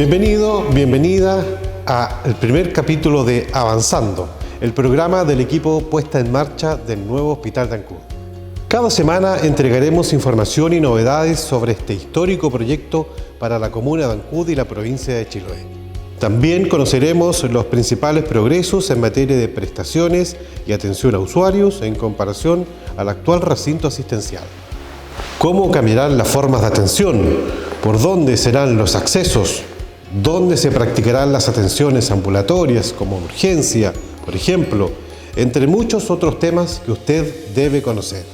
Bienvenido, bienvenida al primer capítulo de Avanzando, el programa del equipo puesta en marcha del nuevo Hospital de Ancud. Cada semana entregaremos información y novedades sobre este histórico proyecto para la comuna de Ancud y la provincia de Chiloé. También conoceremos los principales progresos en materia de prestaciones y atención a usuarios en comparación al actual recinto asistencial. ¿Cómo cambiarán las formas de atención? ¿Por dónde serán los accesos? ¿Dónde se practicarán las atenciones ambulatorias como urgencia, por ejemplo? Entre muchos otros temas que usted debe conocer.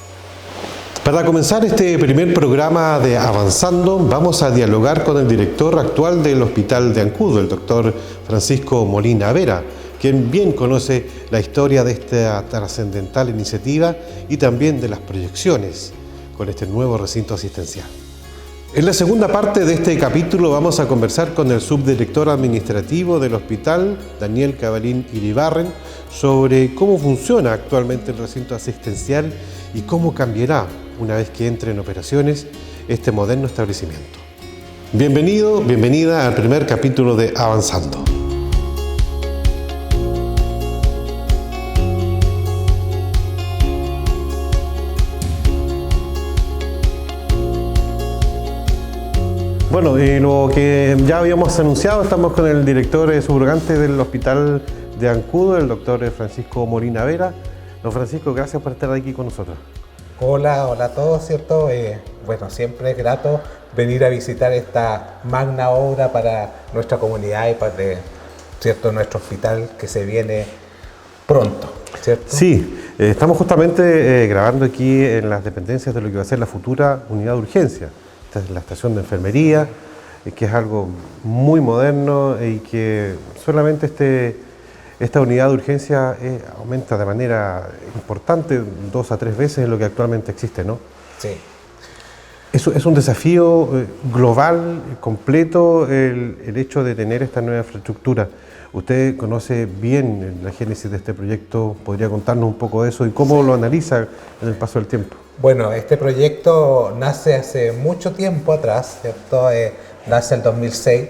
Para comenzar este primer programa de Avanzando, vamos a dialogar con el director actual del Hospital de Ancud, el doctor Francisco Molina Vera, quien bien conoce la historia de esta trascendental iniciativa y también de las proyecciones con este nuevo recinto asistencial. En la segunda parte de este capítulo vamos a conversar con el subdirector administrativo del hospital, Daniel Cabalín Iribarren, sobre cómo funciona actualmente el recinto asistencial y cómo cambiará una vez que entre en operaciones este moderno establecimiento. Bienvenido, bienvenida al primer capítulo de Avanzando. Bueno, lo que ya habíamos anunciado, estamos con el director subrogante del Hospital de Ancud, el doctor Francisco Molina Vera. Don Francisco, gracias por estar aquí con nosotros. Hola a todos, ¿cierto? Bueno, siempre es grato venir a visitar esta magna obra para nuestra comunidad y para, ¿cierto?, nuestro hospital que se viene pronto, ¿cierto? Sí, estamos justamente grabando aquí en las dependencias de lo que va a ser la futura unidad de urgencia. Esta es la estación de enfermería, que es algo muy moderno y que solamente esta unidad de urgencia aumenta de manera importante, 2 a 3 veces lo que actualmente existe, ¿no? Sí. Es un desafío global, completo, el hecho de tener esta nueva infraestructura. Usted conoce bien la génesis de este proyecto, ¿podría contarnos un poco de eso y cómo lo analiza en el paso del tiempo? Bueno, este proyecto nace hace mucho tiempo atrás, ¿cierto? Nace en 2006.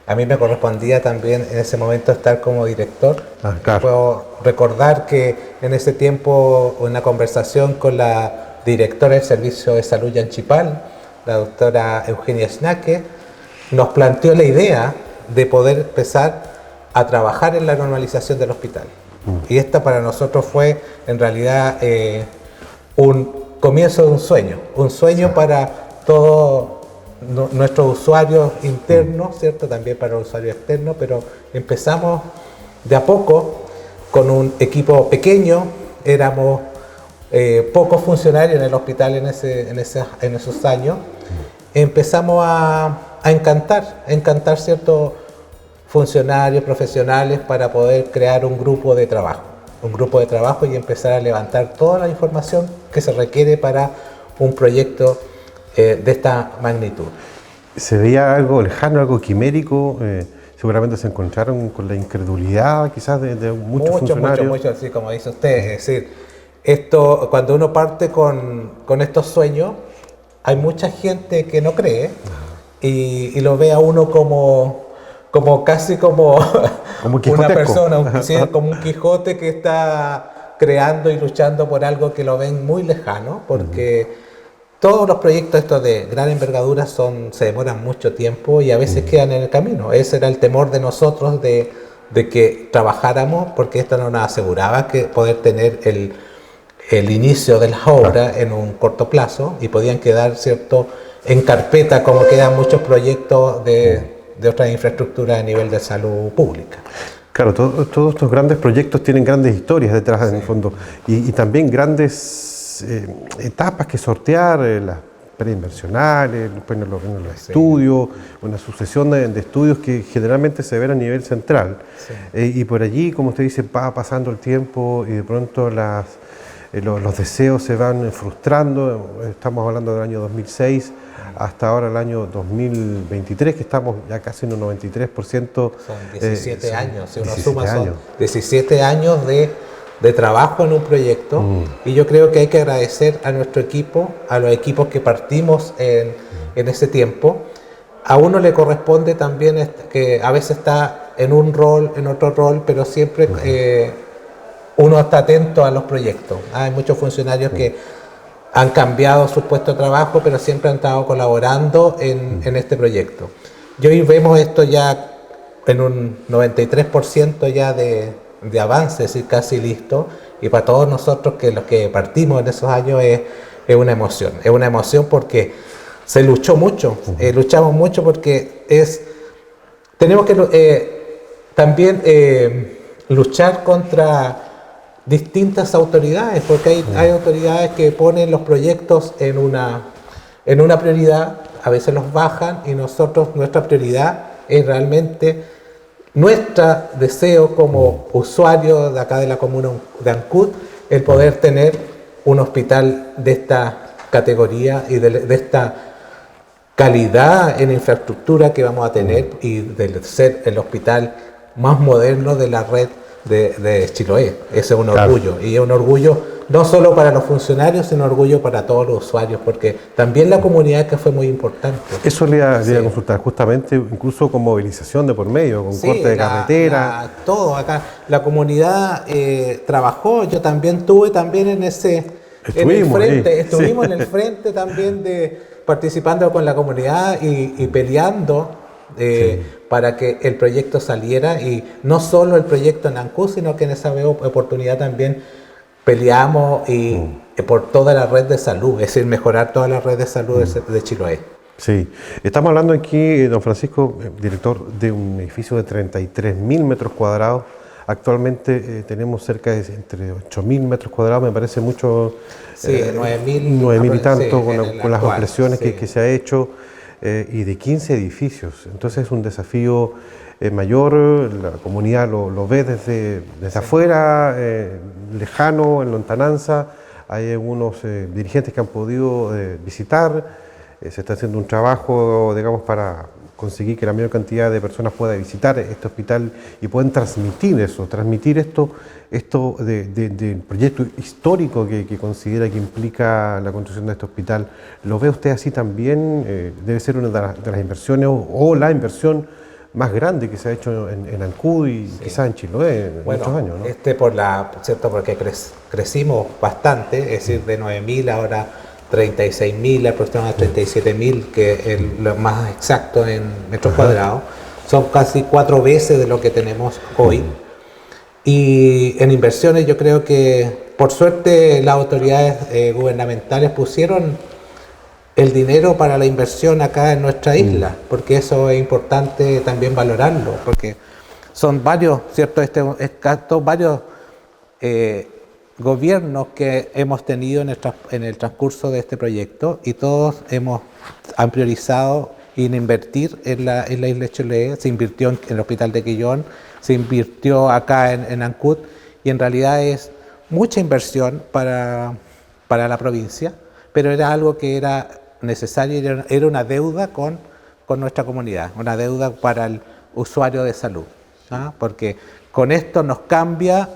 A mí me correspondía también en ese momento estar como director. Claro. Puedo recordar que en ese tiempo una conversación con la directora del Servicio de Salud Yanchipal, la doctora Eugenia Schnaque, nos planteó la idea de poder empezar a trabajar en la normalización del hospital. Y esta para nosotros fue en realidad un comienzo de un sueño para todos nuestros usuarios internos, ¿cierto? También para los usuarios externos, pero empezamos de a poco con un equipo pequeño, éramos pocos funcionarios en el hospital en esos años. Empezamos a encantar ciertos funcionarios profesionales para poder crear un grupo de trabajo y empezar a levantar toda la información que se requiere para un proyecto de esta magnitud. Se veía algo lejano, algo quimérico, seguramente se encontraron con la incredulidad quizás de muchos funcionarios. Mucho, así como dice usted, es decir, cuando uno parte con estos sueños, hay mucha gente que no cree y lo ve a uno como casi como una persona, como un Quijote que está creando y luchando por algo que lo ven muy lejano, porque todos los proyectos estos de gran envergadura se demoran mucho tiempo y a veces quedan en el camino. Ese era el temor de nosotros de que trabajáramos, porque esto no nos aseguraba que poder tener el inicio de las obras en un corto plazo y podían quedar, ¿cierto?, en carpeta como quedan muchos proyectos de otras infraestructuras a nivel de salud pública. Claro, todos estos grandes proyectos tienen grandes historias detrás, sí, en el fondo, y también grandes etapas que sortear, las preinversionales, después los estudios, una sucesión de estudios que generalmente se ven a nivel central. Sí. Y por allí, como usted dice, va pasando el tiempo y de pronto los deseos se van frustrando. Estamos hablando del año 2006 hasta ahora el año 2023, que estamos ya casi en un 93%. Son 17 años, si uno suma, son 17 años de trabajo en un proyecto. Y yo creo que hay que agradecer a nuestro equipo, a los equipos que partimos en ese tiempo, a uno le corresponde también que a veces está en un rol, en otro rol, pero siempre uno está atento a los proyectos. Hay muchos funcionarios que han cambiado su puesto de trabajo, pero siempre han estado colaborando en este proyecto. Y hoy vemos esto ya en un 93% ya de avance, es decir, casi listo. Y para todos nosotros, que los que partimos en esos años, es una emoción. Es una emoción porque se luchó mucho, luchamos mucho porque tenemos que también luchar contra distintas autoridades, porque hay autoridades que ponen los proyectos en una prioridad, a veces los bajan, y nuestra prioridad es realmente nuestro deseo como usuario de acá de la comuna de Ancud, el poder tener un hospital de esta categoría y de esta calidad en infraestructura que vamos a tener, y de ser el hospital más moderno de la red de Chiloé. Ese es un orgullo, y es un orgullo no solo para los funcionarios, sino un orgullo para todos los usuarios, porque también la comunidad, que fue muy importante. Eso le iba a consultar, justamente, incluso con movilización de por medio, con corte de carretera. Todo acá, la comunidad trabajó. Yo también estuve también en el frente, estuvimos en el frente también participando con la comunidad y peleando para que el proyecto saliera, y no solo el proyecto en Ancud, sino que en esa oportunidad también peleamos por toda la red de salud, es decir, mejorar toda la red de salud de Chiloé. Sí, estamos hablando aquí, don Francisco, director, de un edificio de 33.000 metros cuadrados. Actualmente tenemos cerca de entre 8.000 metros cuadrados, me parece mucho. Sí, 9.000 y tanto, con las ampliaciones sí, que se ha hecho, y de 15 edificios. Entonces es un desafío mayor, la comunidad lo ve desde afuera, lejano, en lontananza. Hay algunos dirigentes que han podido visitar. Se está haciendo un trabajo, digamos, para conseguir que la mayor cantidad de personas pueda visitar este hospital y puedan transmitir esto del proyecto histórico que considera que implica la construcción de este hospital. ¿Lo ve usted así también? Debe ser una de las inversiones o la inversión más grande que se ha hecho en Ancud y quizás en Chiloé en muchos años, ¿no? ¿Cierto? Porque crecimos bastante, es decir, de 9.000 ahora 36.000, aproximadamente 37.000, que es lo más exacto en metros cuadrados. Son casi 4 veces de lo que tenemos hoy. Y en inversiones, yo creo que por suerte las autoridades gubernamentales pusieron el dinero para la inversión acá en nuestra isla, porque eso es importante también valorarlo, porque son varios, ¿cierto? Varios gobiernos que hemos tenido en el transcurso de este proyecto, y todos han priorizado en invertir en la isla de Chiloé. Se invirtió en el hospital de Quillón, se invirtió acá en Ancud, y en realidad es mucha inversión para la provincia, pero era algo que era necesario, era una deuda con nuestra comunidad, una deuda para el usuario de salud, ¿ah? Porque con esto nos cambia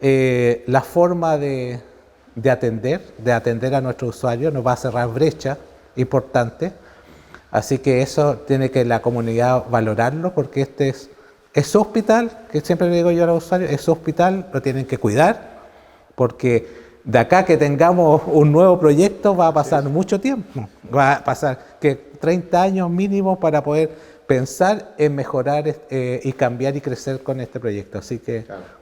la forma de atender a nuestros usuarios, nos va a cerrar brechas importantes. Así que eso tiene que la comunidad valorarlo, porque este es su hospital, que siempre le digo yo a los usuarios, es su hospital, lo tienen que cuidar, porque de acá que tengamos un nuevo proyecto va a pasar mucho tiempo, va a pasar que 30 años mínimo para poder pensar en mejorar y cambiar y crecer con este proyecto. Así que... Claro.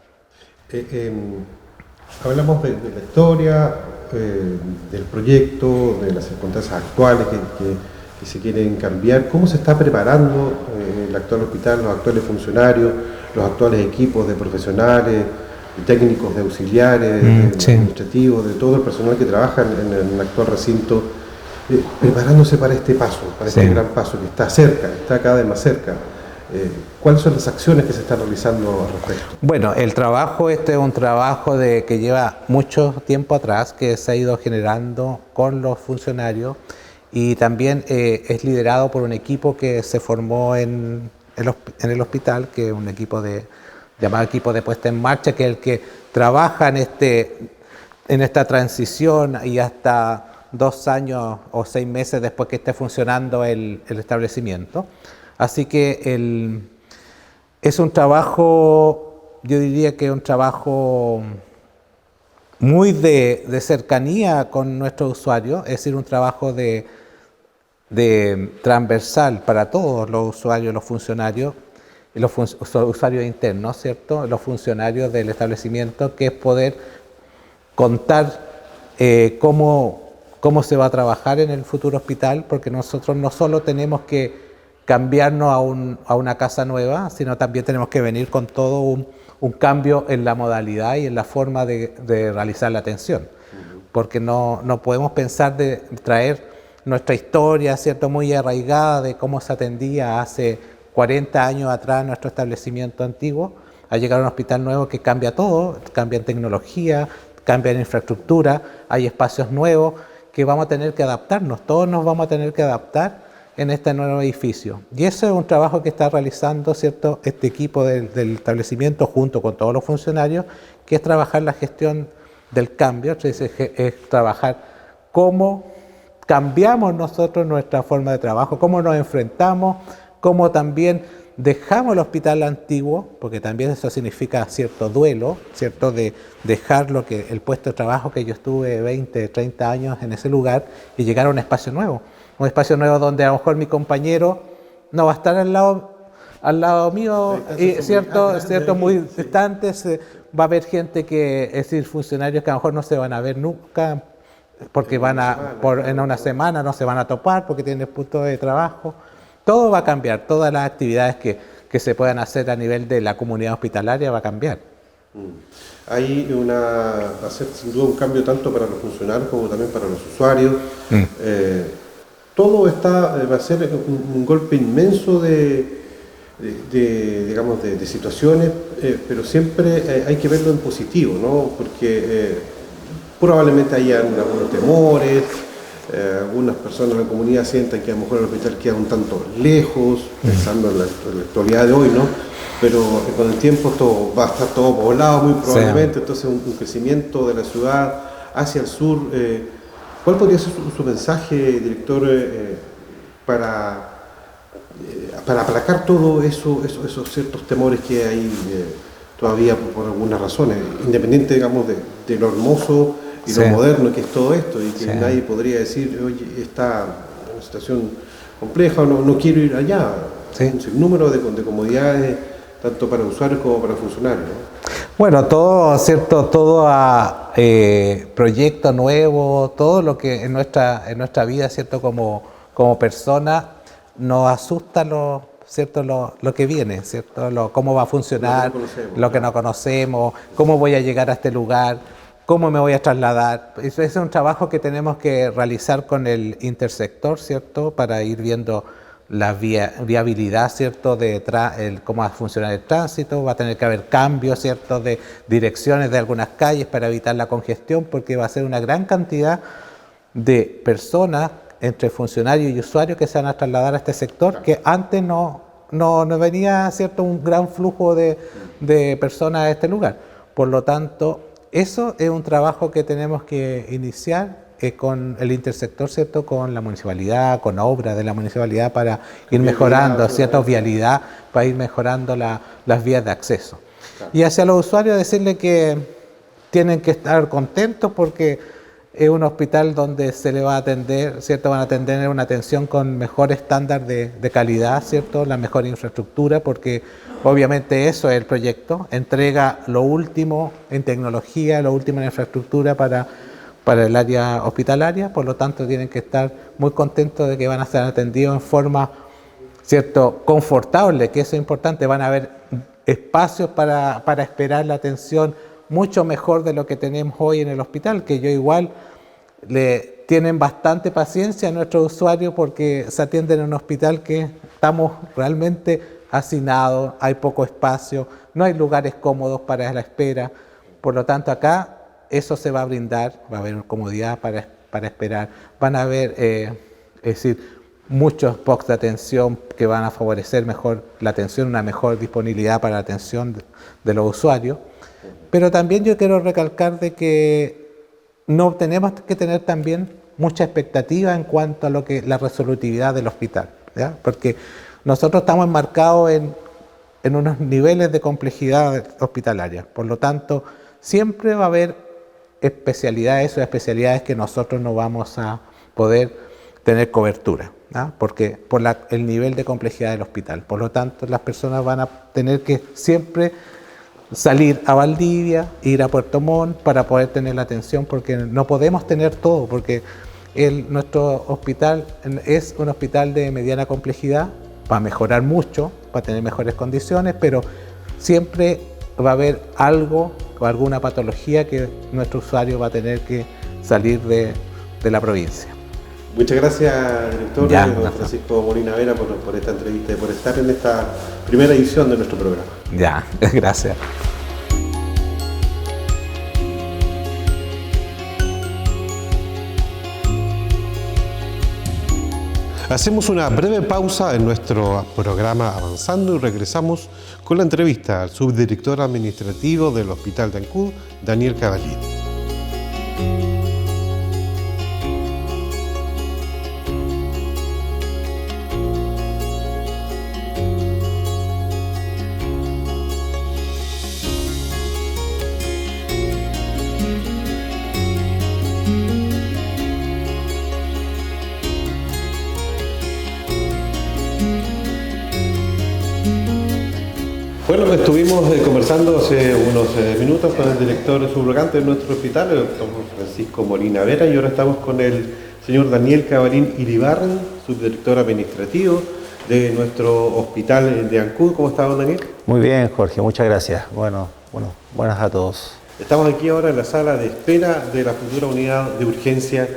Hablamos de la historia, del proyecto, de las circunstancias actuales que se quieren cambiar. ¿Cómo se está preparando el actual hospital, los actuales funcionarios, los actuales equipos de profesionales, de técnicos, de auxiliares, de administrativos, de todo el personal que trabaja en el actual recinto, preparándose para este paso, para este gran paso que está cerca, está cada vez más cerca? ¿Cuáles son las acciones que se están realizando al respecto? Bueno, el trabajo es un trabajo que lleva mucho tiempo atrás, que se ha ido generando con los funcionarios, y también es liderado por un equipo que se formó en el hospital, que es un equipo llamado equipo de puesta en marcha, que es el que trabaja en esta transición y hasta 2 años o 6 meses después que esté funcionando el establecimiento. Así que es un trabajo, yo diría que es un trabajo muy de cercanía con nuestros usuarios, es decir, un trabajo de transversal para todos los usuarios, los funcionarios, y los usuarios internos, ¿cierto? Los funcionarios del establecimiento, que es poder contar cómo se va a trabajar en el futuro hospital, porque nosotros no solo tenemos que cambiarnos a una casa nueva, sino también tenemos que venir con todo un cambio en la modalidad y en la forma de realizar la atención, porque no podemos pensar de traer nuestra historia, ¿cierto?, muy arraigada de cómo se atendía hace 40 años atrás nuestro establecimiento antiguo, a llegar a un hospital nuevo que cambia todo, cambia en tecnología, cambia en infraestructura, hay espacios nuevos que vamos a tener que adaptarnos, todos nos vamos a tener que adaptar en este nuevo edificio. Y eso es un trabajo que está realizando, ¿cierto?, este equipo del establecimiento junto con todos los funcionarios, que es trabajar la gestión del cambio, es trabajar cómo cambiamos nosotros nuestra forma de trabajo, cómo nos enfrentamos, cómo también dejamos el hospital antiguo, porque también eso significa cierto duelo, cierto de dejar el puesto de trabajo que yo estuve 20, 30 años en ese lugar y llegar a un espacio nuevo donde a lo mejor mi compañero no va a estar al lado mío, y cierto, muy distantes, va a haber gente que, es decir, funcionarios que a lo mejor no se van a ver nunca, porque en una semana no se van a topar porque tienen punto de trabajo. Todo va a cambiar, todas las actividades que se puedan hacer a nivel de la comunidad hospitalaria va a cambiar. Hay hacer sin duda un cambio tanto para los funcionarios como también para los usuarios. Todo va a ser un golpe inmenso de situaciones, pero siempre hay que verlo en positivo, ¿no? Porque probablemente haya algunos temores, algunas personas de la comunidad sientan que a lo mejor el hospital queda un tanto lejos, pensando en la actualidad de hoy, ¿no? Pero con el tiempo todo va a estar todo poblado muy probablemente, sí. Entonces un crecimiento de la ciudad hacia el sur. ¿Cuál podría ser su mensaje, director, para aplacar todos esos ciertos temores que hay todavía por algunas razones, independiente, digamos, de lo hermoso y sí. Lo moderno que es todo esto, y que sí. Nadie podría decir, oye, está en una situación compleja o no quiero ir allá? Sí. Un sinnúmero de comodidades, tanto para usuarios como para funcionarios, ¿no? Bueno, todo, ¿cierto? Todo proyecto nuevo, todo lo que en nuestra vida, ¿cierto? Como persona, nos asusta ¿cierto? Lo que viene, ¿cierto? Cómo va a funcionar, lo que no conocemos, cómo voy a llegar a este lugar, cómo me voy a trasladar. Ese es un trabajo que tenemos que realizar con el intersector, ¿cierto? Para ir viendo la viabilidad, ¿cierto? Cómo va a funcionar el tránsito, va a tener que haber cambios, ¿cierto? De direcciones de algunas calles para evitar la congestión, porque va a ser una gran cantidad de personas entre funcionarios y usuarios que se van a trasladar a este sector, que antes no venía, ¿cierto?, un gran flujo de personas a este lugar. Por lo tanto, eso es un trabajo que tenemos que iniciar con el intersector, ¿cierto?, con la municipalidad, con obras de la municipalidad para ir mejorando, ¿cierto?, vialidad, para ir mejorando las vías de acceso. Y hacia los usuarios decirles que tienen que estar contentos porque es un hospital donde se le va a atender, ¿cierto? Van a tener una atención con mejor estándar de calidad, ¿cierto? La mejor infraestructura, porque obviamente eso es el proyecto, entrega lo último en tecnología, lo último en infraestructura para el área hospitalaria, por lo tanto tienen que estar muy contentos de que van a ser atendidos en forma, ¿cierto?, confortable, que eso es importante. Van a haber espacios para esperar la atención mucho mejor de lo que tenemos hoy en el hospital, que yo igual le tienen bastante paciencia a nuestros usuarios porque se atienden en un hospital que estamos realmente hacinados, hay poco espacio, no hay lugares cómodos para la espera, por lo tanto acá eso se va a brindar, va a haber comodidad para esperar, van a haber, es decir, muchos box de atención que van a favorecer mejor la atención, una mejor disponibilidad para la atención de los usuarios. Pero también yo quiero recalcar de que no tenemos que tener también mucha expectativa en cuanto a lo que la resolutividad del hospital, ¿ya? Porque nosotros estamos enmarcados en unos niveles de complejidad hospitalaria, por lo tanto siempre va a haber especialidades o especialidades que nosotros no vamos a poder tener cobertura, ¿no? Porque por el nivel de complejidad del hospital. Por lo tanto, las personas van a tener que siempre salir a Valdivia, ir a Puerto Montt para poder tener la atención, porque no podemos tener todo, porque nuestro hospital es un hospital de mediana complejidad, va a mejorar mucho, va a tener mejores condiciones, pero siempre va a haber algo o alguna patología que nuestro usuario va a tener que salir de la provincia. Muchas gracias, director, don Francisco Molina Vera, por esta entrevista y por estar en esta primera edición de nuestro programa. Ya, gracias. Hacemos una breve pausa en nuestro programa Avanzando y regresamos con la entrevista al subdirector administrativo del Hospital de Ancud, Daniel Cavalín. Bueno, estuvimos conversando hace unos minutos con el director subrogante de nuestro hospital, el doctor Francisco Molina Vera, y ahora estamos con el señor Daniel Cavalín Iribarren, subdirector administrativo de nuestro hospital de Ancud. ¿Cómo está, don Daniel? Muy bien, Jorge, muchas gracias. Buenas a todos. Estamos aquí ahora en la sala de espera de la futura unidad de urgencia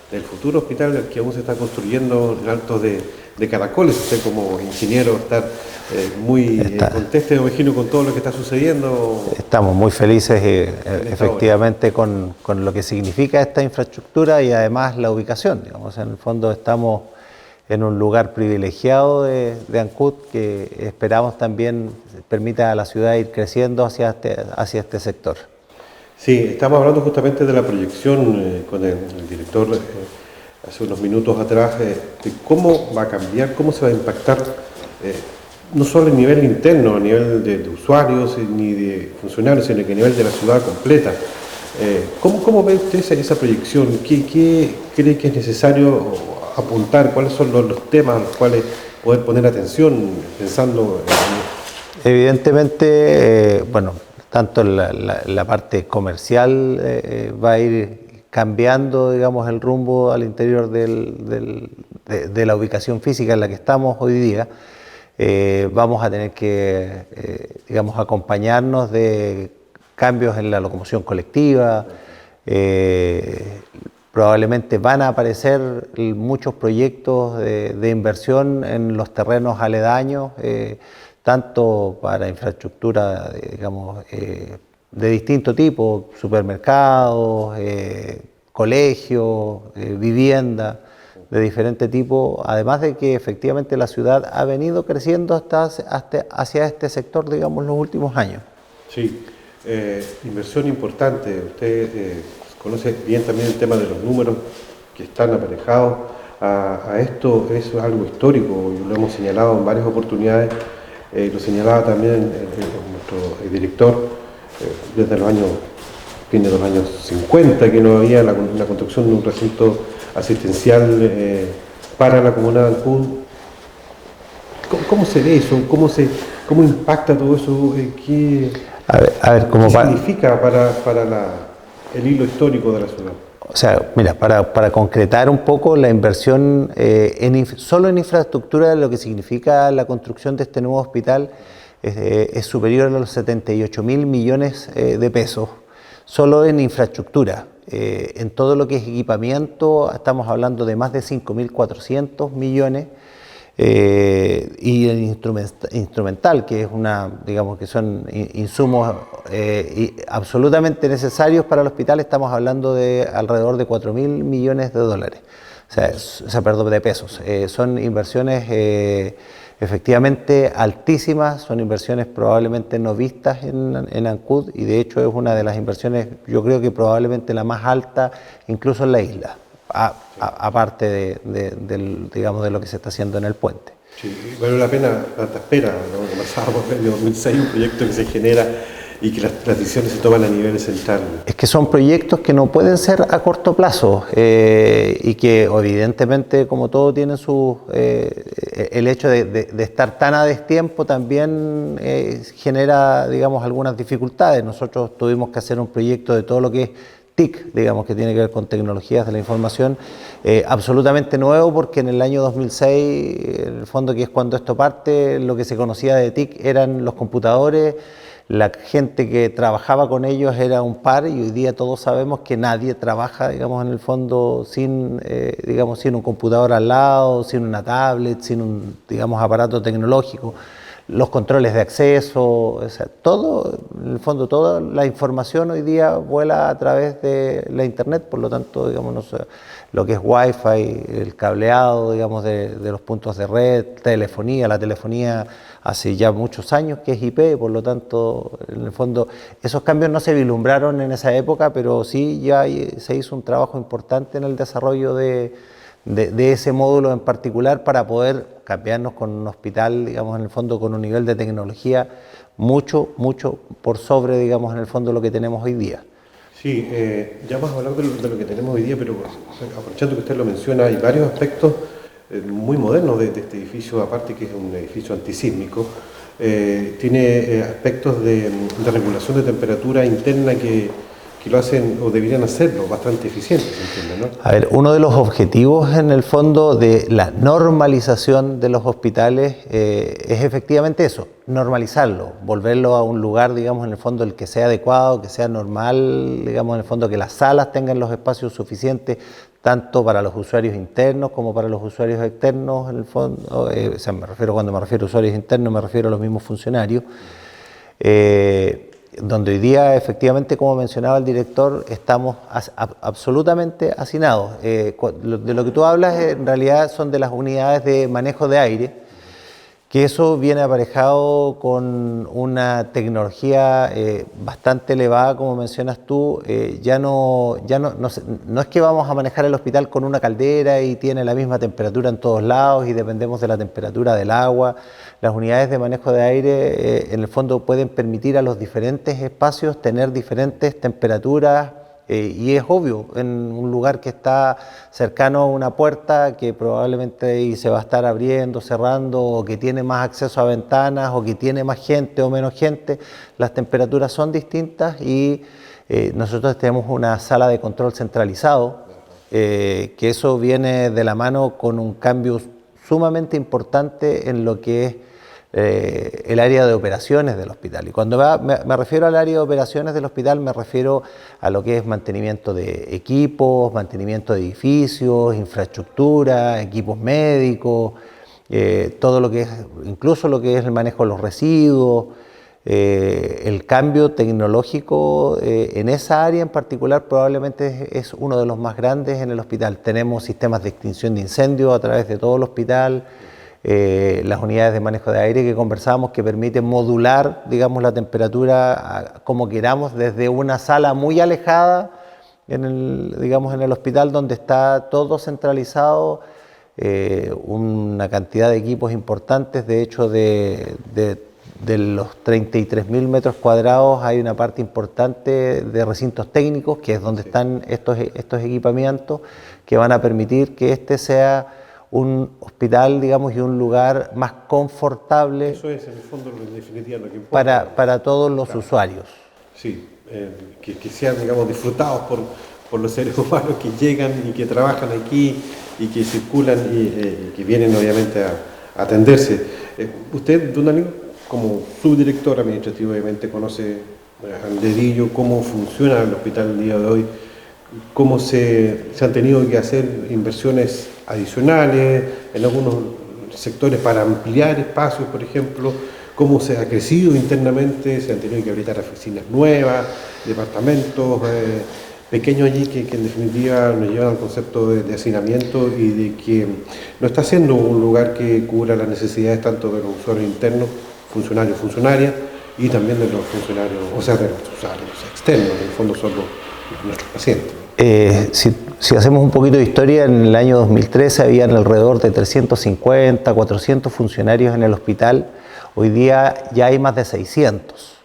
del futuro hospital que aún se está construyendo en Altos de Caracoles. Usted como ingeniero está muy contento, me imagino, con todo lo que está sucediendo. Estamos muy felices efectivamente con lo que significa esta infraestructura y además la ubicación. Digamos, en el fondo estamos en un lugar privilegiado de Ancud que esperamos también permita a la ciudad ir creciendo hacia este sector. Sí, estamos hablando justamente de la proyección con el director hace unos minutos atrás, de cómo va a cambiar, cómo se va a impactar no solo a nivel interno, a nivel de usuarios ni de funcionarios, sino que a nivel de la ciudad completa. ¿Cómo ve usted esa proyección? ¿Qué cree que es necesario apuntar? ¿Cuáles son los temas a los cuales poder poner atención pensando en... Evidentemente, tanto la parte comercial va a ir cambiando, digamos, el rumbo al interior de la ubicación física en la que estamos hoy día. Vamos a tener que, acompañarnos de cambios en la locomoción colectiva. Probablemente van a aparecer muchos proyectos de inversión en los terrenos aledaños, tanto para infraestructura, de distinto tipo, supermercados, colegios, vivienda de diferente tipo, además de que efectivamente la ciudad ha venido creciendo hacia este sector, digamos, los últimos años. Sí, inversión importante. Usted conoce bien también el tema de los números que están aparejados a esto. Es algo histórico, y lo hemos señalado en varias oportunidades. Lo señalaba también nuestro director desde los años, fin de los años 50, que no había la construcción de un recinto asistencial para la comuna de Ancud. ¿Cómo se ve eso? ¿Cómo impacta todo eso? ¿Qué significa para el hilo histórico de la ciudad? O sea, mira, para concretar un poco la inversión solo en infraestructura, lo que significa la construcción de este nuevo hospital es superior a los 78.000 millones de pesos, solo en infraestructura. En todo lo que es equipamiento estamos hablando de más de 5.400 millones, y el instrumental, que es que son insumos absolutamente necesarios para el hospital, estamos hablando de alrededor de 4.000 millones de dólares, de pesos. Son inversiones efectivamente altísimas, son inversiones probablemente no vistas en Ancud, y de hecho es una de las inversiones, yo creo que probablemente la más alta incluso en la isla. aparte digamos, de lo que se está haciendo en el puente. Sí, vale la pena tanta espera, ¿no? Conversábamos en el 2006, un proyecto que se genera y que las decisiones se toman a nivel central. Es que son proyectos que no pueden ser a corto plazo y que evidentemente, como todo, tienen el hecho de estar tan a destiempo también genera, digamos, algunas dificultades. Nosotros tuvimos que hacer un proyecto de todo lo que es TIC, digamos, que tiene que ver con tecnologías de la información, absolutamente nuevo, porque en el año 2006, en el fondo, que es cuando esto parte, lo que se conocía de TIC eran los computadores. La gente que trabajaba con ellos era un par, y hoy día todos sabemos que nadie trabaja, digamos, en el fondo sin un computador al lado, sin una tablet, sin un, digamos, aparato tecnológico. Los controles de acceso, o sea, todo, en el fondo, toda la información hoy día vuela a través de la internet, por lo tanto, digamos, no sé, lo que es Wi-Fi, el cableado, digamos, de los puntos de red, la telefonía hace ya muchos años que es IP, por lo tanto, en el fondo, esos cambios no se vislumbraron en esa época, pero sí ya se hizo un trabajo importante en el desarrollo de ese módulo en particular para poder cambiarnos con un hospital, digamos, en el fondo, con un nivel de tecnología mucho por sobre, digamos, en el fondo, lo que tenemos hoy día. Sí, ya vamos a hablar de lo que tenemos hoy día, pero aprovechando que usted lo menciona, hay varios aspectos muy modernos de este edificio, aparte que es un edificio antisísmico. Tiene aspectos de regulación de temperatura interna que lo hacen, o deberían hacerlo, bastante eficientes, ¿entiende, no? A ver, uno de los objetivos, en el fondo, de la normalización de los hospitales es efectivamente eso, normalizarlo, volverlo a un lugar, digamos, en el fondo, el que sea adecuado, que sea normal, digamos, en el fondo, que las salas tengan los espacios suficientes, tanto para los usuarios internos como para los usuarios externos, en el fondo, o sea, cuando me refiero a usuarios internos, me refiero a los mismos funcionarios. Donde hoy día, efectivamente, como mencionaba el director, estamos absolutamente hacinados. De lo que tú hablas, en realidad, son de las unidades de manejo de aire, que eso viene aparejado con una tecnología bastante elevada, como mencionas tú. No es que vamos a manejar el hospital con una caldera y tiene la misma temperatura en todos lados y dependemos de la temperatura del agua. Las unidades de manejo de aire, en el fondo, pueden permitir a los diferentes espacios tener diferentes temperaturas, y es obvio, en un lugar que está cercano a una puerta que probablemente se va a estar abriendo, cerrando, o que tiene más acceso a ventanas, o que tiene más gente o menos gente, las temperaturas son distintas, y nosotros tenemos una sala de control centralizado, que eso viene de la mano con un cambio sumamente importante en lo que es el área de operaciones del hospital. Y cuando me refiero al área de operaciones del hospital, me refiero a lo que es mantenimiento de equipos, mantenimiento de edificios, infraestructura, equipos médicos, todo lo que es, incluso lo que es el manejo de los residuos, el cambio tecnológico en esa área en particular probablemente es uno de los más grandes en el hospital. Tenemos sistemas de extinción de incendios a través de todo el hospital, las unidades de manejo de aire que conversábamos, que permiten modular, digamos, la temperatura como queramos desde una sala muy alejada en el hospital, donde está todo centralizado, una cantidad de equipos importantes. De hecho, de los 33.000 metros cuadrados hay una parte importante de recintos técnicos, que es donde están estos equipamientos, que van a permitir que este sea un hospital, digamos, y un lugar más confortable. Eso es, en el fondo, en definitiva, lo que importa para todos los usuarios. Sí, que sean, digamos, disfrutados por los seres humanos que llegan y que trabajan aquí y que circulan y que vienen, obviamente, a atenderse. Usted, don Danilo, como subdirector administrativo, obviamente conoce al dedillo cómo funciona el hospital el día de hoy, cómo se han tenido que hacer inversiones adicionales en algunos sectores para ampliar espacios, por ejemplo, cómo se ha crecido internamente, se han tenido que habilitar oficinas nuevas, departamentos pequeños allí que en definitiva nos llevan al concepto de hacinamiento y de que no está siendo un lugar que cubra las necesidades tanto de los usuarios internos, funcionarios, funcionarias, y también de los funcionarios, o sea, de los usuarios externos, en el fondo son nuestros pacientes. Si hacemos un poquito de historia, en el año 2013 habían alrededor de 350, 400 funcionarios en el hospital. Hoy día ya hay más de 600.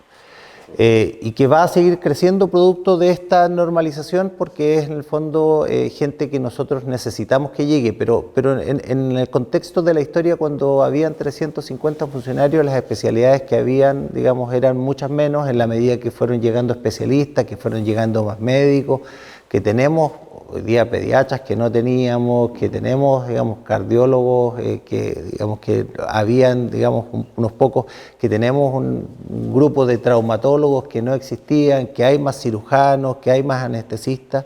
Y que va a seguir creciendo producto de esta normalización, porque es en el fondo gente que nosotros necesitamos que llegue, pero en el contexto de la historia, cuando habían 350 funcionarios, las especialidades que habían, digamos, eran muchas menos, en la medida que fueron llegando especialistas, que fueron llegando más médicos, que tenemos hoy día pediatras que no teníamos, que tenemos, digamos, cardiólogos, que, digamos, que habían, digamos, unos pocos, que tenemos un grupo de traumatólogos que no existían, que hay más cirujanos, que hay más anestesistas.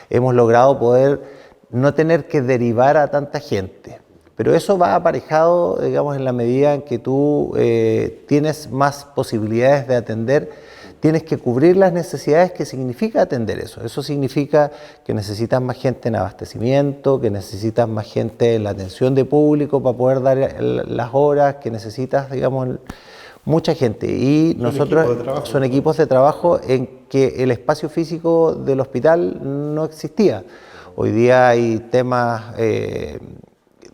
Hemos logrado poder no tener que derivar a tanta gente. Pero eso va aparejado, digamos, en la medida en que tú tienes más posibilidades de atender. Tienes que cubrir las necesidades que significa atender eso. Eso significa que necesitas más gente en abastecimiento, que necesitas más gente en la atención de público para poder dar las horas, que necesitas, digamos, mucha gente. Y nosotros son equipos de trabajo en que el espacio físico del hospital no existía. Hoy día hay temas,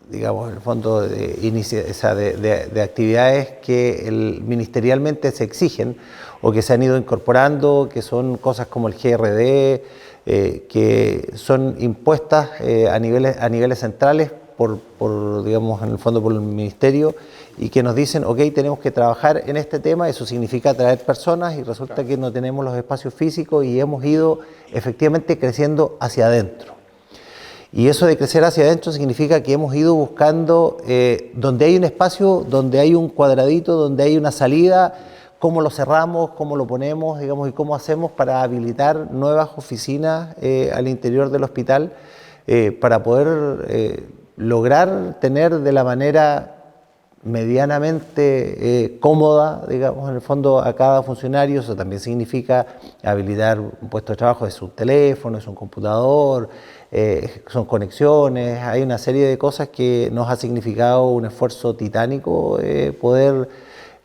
digamos, en el fondo de actividades que ministerialmente se exigen o que se han ido incorporando, que son cosas como el GRD, que son impuestas a niveles centrales digamos, en el fondo por el ministerio, y que nos dicen, ok, tenemos que trabajar en este tema. Eso significa traer personas, y resulta que no tenemos los espacios físicos, y hemos ido efectivamente creciendo hacia adentro. Y eso de crecer hacia adentro significa que hemos ido buscando donde hay un espacio, donde hay un cuadradito, donde hay una salida, cómo lo cerramos, cómo lo ponemos, digamos, y cómo hacemos para habilitar nuevas oficinas al interior del hospital para poder lograr tener de la manera medianamente cómoda, digamos, en el fondo a cada funcionario. Eso también significa habilitar un puesto de trabajo, es un teléfono, es un computador, son conexiones. Hay una serie de cosas que nos ha significado un esfuerzo titánico poder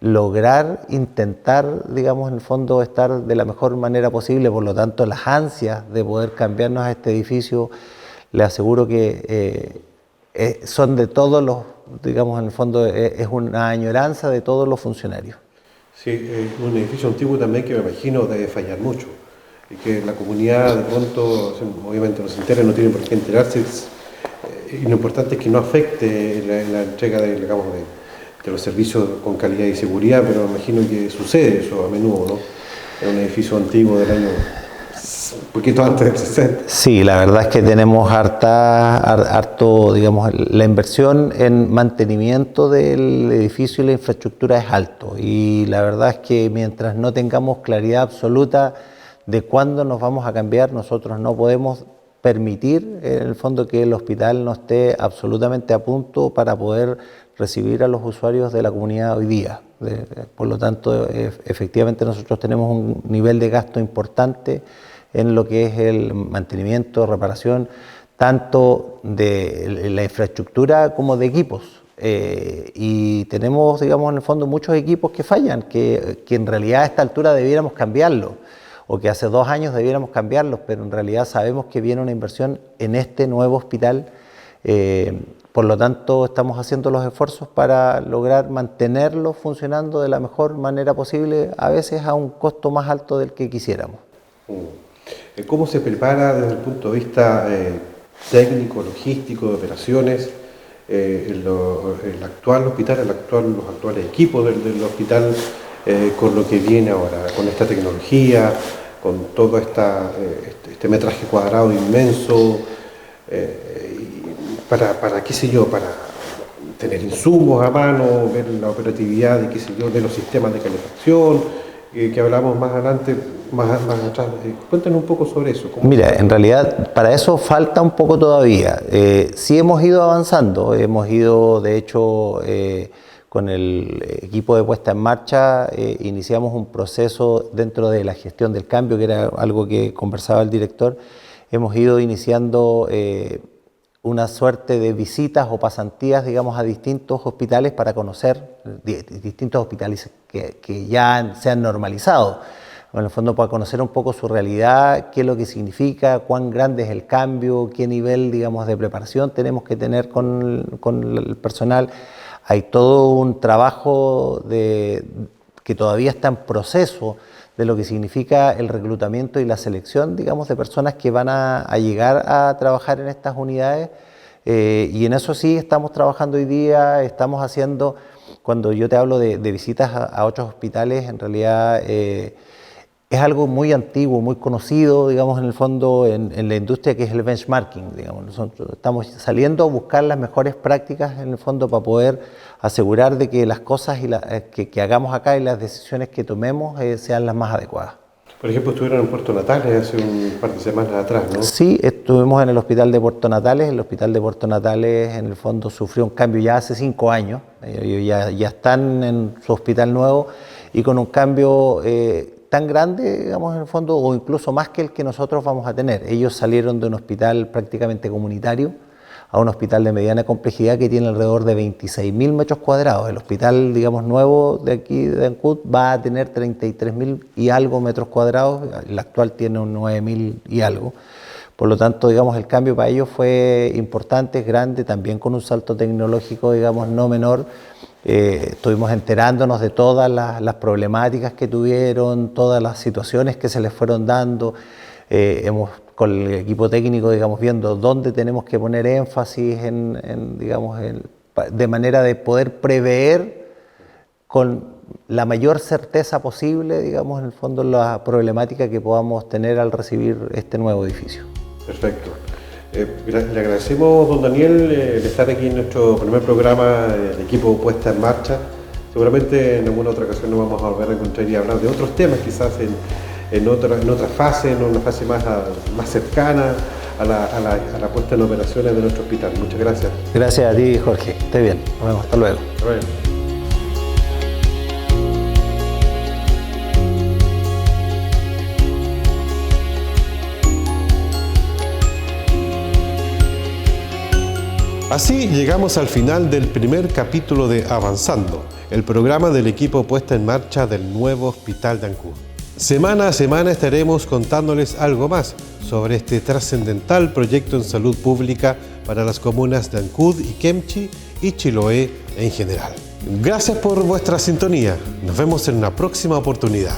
lograr, intentar, digamos, en el fondo estar de la mejor manera posible. Por lo tanto, las ansias de poder cambiarnos a este edificio, le aseguro que son de todos los, digamos, en el fondo es una añoranza de todos los funcionarios. Sí, un edificio antiguo también que me imagino debe fallar mucho, y que la comunidad de pronto, obviamente los internos no tienen por qué enterarse, y lo importante es que no afecte la entrega de, digamos, de los servicios con calidad y seguridad, pero me imagino que sucede eso a menudo, ¿no? En un edificio antiguo del año un poquito antes del 60. Sí, la verdad es que tenemos harto, digamos, la inversión en mantenimiento del edificio y la infraestructura es alto, y la verdad es que mientras no tengamos claridad absoluta de cuándo nos vamos a cambiar, nosotros no podemos permitir en el fondo que el hospital no esté absolutamente a punto para poder recibir a los usuarios de la comunidad hoy día. Por lo tanto, efectivamente nosotros tenemos un nivel de gasto importante en lo que es el mantenimiento, reparación, tanto de la infraestructura como de equipos. Y tenemos, digamos, en el fondo muchos equipos que fallan, que en realidad a esta altura debiéramos cambiarlos, o que hace 2 años debiéramos cambiarlos, pero en realidad sabemos que viene una inversión en este nuevo hospital. Por lo tanto, estamos haciendo los esfuerzos para lograr mantenerlos funcionando de la mejor manera posible, a veces a un costo más alto del que quisiéramos. ¿Cómo se prepara desde el punto de vista técnico, logístico, de operaciones, el actual hospital, los actuales equipos del hospital, con lo que viene ahora, con esta tecnología, con todo este metraje cuadrado inmenso, para qué sé yo, para tener insumos a mano, ver la operatividad de, qué sé yo, de los sistemas de calefacción, que hablamos más adelante, más atrás? Cuéntanos un poco sobre eso. Mira, en realidad para eso falta un poco todavía. Sí hemos ido avanzando, hemos ido, de hecho, con el equipo de puesta en marcha, iniciamos un proceso dentro de la gestión del cambio, que era algo que conversaba el director. Hemos ido iniciando una suerte de visitas o pasantías, digamos, a distintos hospitales para conocer distintos hospitales que ya se han normalizado. en el fondo para conocer un poco su realidad, qué es lo que significa, cuán grande es el cambio, qué nivel, digamos, de preparación tenemos que tener con el personal. Hay todo un trabajo que todavía está en proceso de lo que significa el reclutamiento y la selección, digamos, de personas que van a llegar a trabajar en estas unidades. Y en eso sí estamos trabajando hoy día, estamos haciendo, cuando yo te hablo de visitas a otros hospitales, en realidad es algo muy antiguo, muy conocido, digamos, en el fondo en la industria, que es el benchmarking, digamos. Nosotros estamos saliendo a buscar las mejores prácticas, en el fondo, para poder asegurar de que las cosas que hagamos acá y las decisiones que tomemos sean las más adecuadas. Por ejemplo, estuvieron en Puerto Natales hace un par de semanas atrás, ¿no? Sí, estuvimos en el hospital de Puerto Natales. El hospital de Puerto Natales, en el fondo, sufrió un cambio ya hace 5 años. Ellos ya están en su hospital nuevo y con un cambio tan grande, digamos, en el fondo, o incluso más que el que nosotros vamos a tener. Ellos salieron de un hospital prácticamente comunitario a un hospital de mediana complejidad que tiene alrededor de 26.000 metros cuadrados. El hospital, digamos, nuevo de aquí de Ancud va a tener 33.000 y algo metros cuadrados, el actual tiene un 9.000 y algo. Por lo tanto, digamos, el cambio para ellos fue importante, grande, también con un salto tecnológico, digamos, no menor. Estuvimos enterándonos de todas las problemáticas que tuvieron, todas las situaciones que se les fueron dando. Hemos con el equipo técnico, digamos, viendo dónde tenemos que poner énfasis de manera de poder prever con la mayor certeza posible, digamos, en el fondo, la problemática que podamos tener al recibir este nuevo edificio. Perfecto. Le agradecemos, don Daniel, el estar aquí en nuestro primer programa, el equipo Puesta en Marcha. Seguramente en alguna otra ocasión nos vamos a volver a encontrar y hablar de otros temas, quizás en otra fase, en una fase más cercana a la puesta en operaciones de nuestro hospital. Muchas gracias. Gracias a ti, Jorge. Esté bien. Nos vemos. Hasta luego. Hasta luego. Así llegamos al final del primer capítulo de Avanzando, el programa del equipo Puesta en Marcha del nuevo Hospital de Ancud. Semana a semana estaremos contándoles algo más sobre este trascendental proyecto en salud pública para las comunas de Ancud y Kemchi y Chiloé en general. Gracias por vuestra sintonía. Nos vemos en una próxima oportunidad.